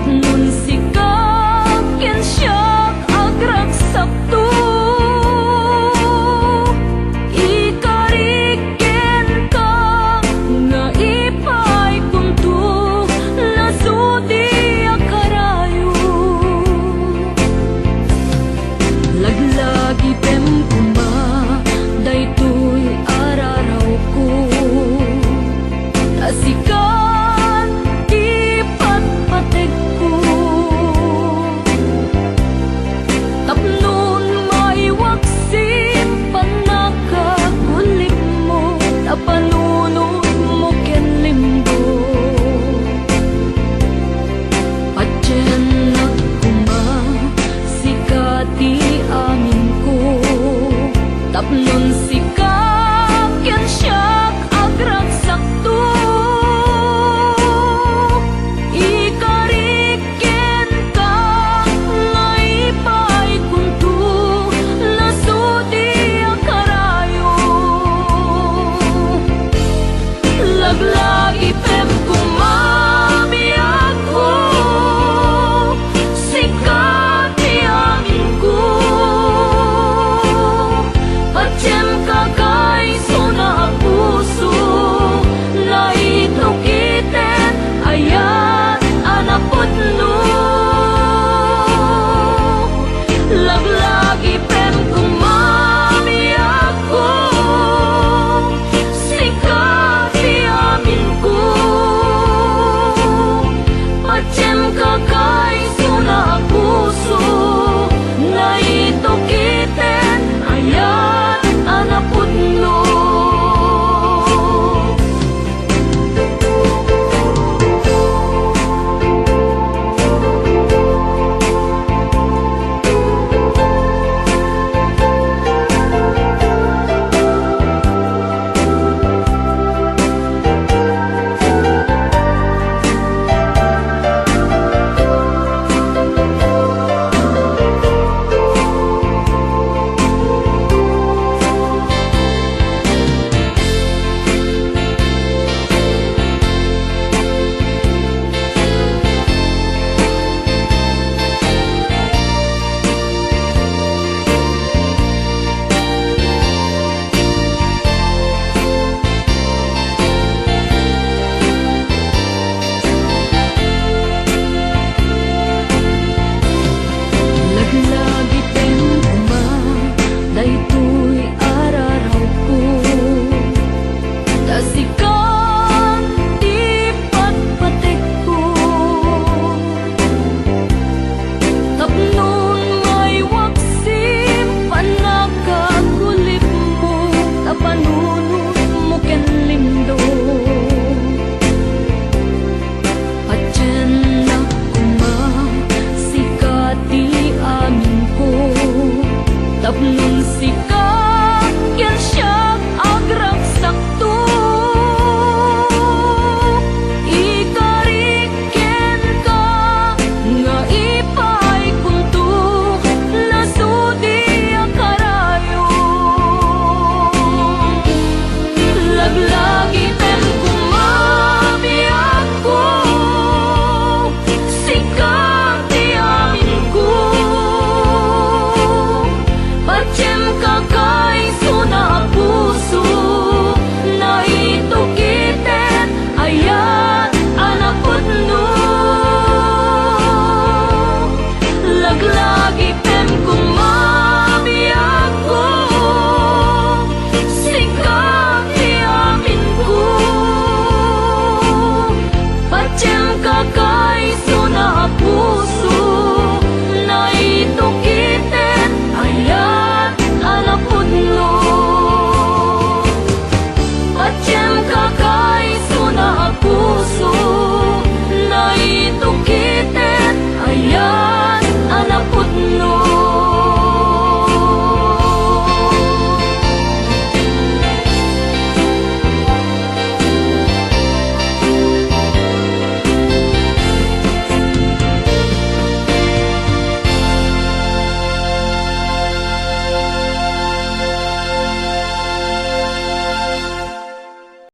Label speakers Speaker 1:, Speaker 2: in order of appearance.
Speaker 1: tapnon sikap ken siyak agragsakto. Ikariken ka nga ipay kunto lasudi akarayo. Laglagi pem kuma daytoy araraw ko. Asikan ipatpatek ko. Tapnon maiwaksin panakakulim mo. Tapanunod mo ken limbo. Patyen nagkuma sikati amin ko. Tapnon sikap ken siyak agragsakto. Ikariken ka nga ipay kunto lasudi akarayo. Laglagi pem kumami ako sikati amin ko. Patyem kakay suna puso na itukiten ayat anapod no. Laglagi pem kumami ako sikati amin ko. Patyem kakay suna puso na itukiten ayat anapod no. Laglagi pem kuma daytoy araraw ko. Tasikan ipatpatek ko. Tapnon maiwaksin panakakulim mo. Tapanunod mo ken lindo. Patyen nagkuma sikati amin ko. Tapnon sikap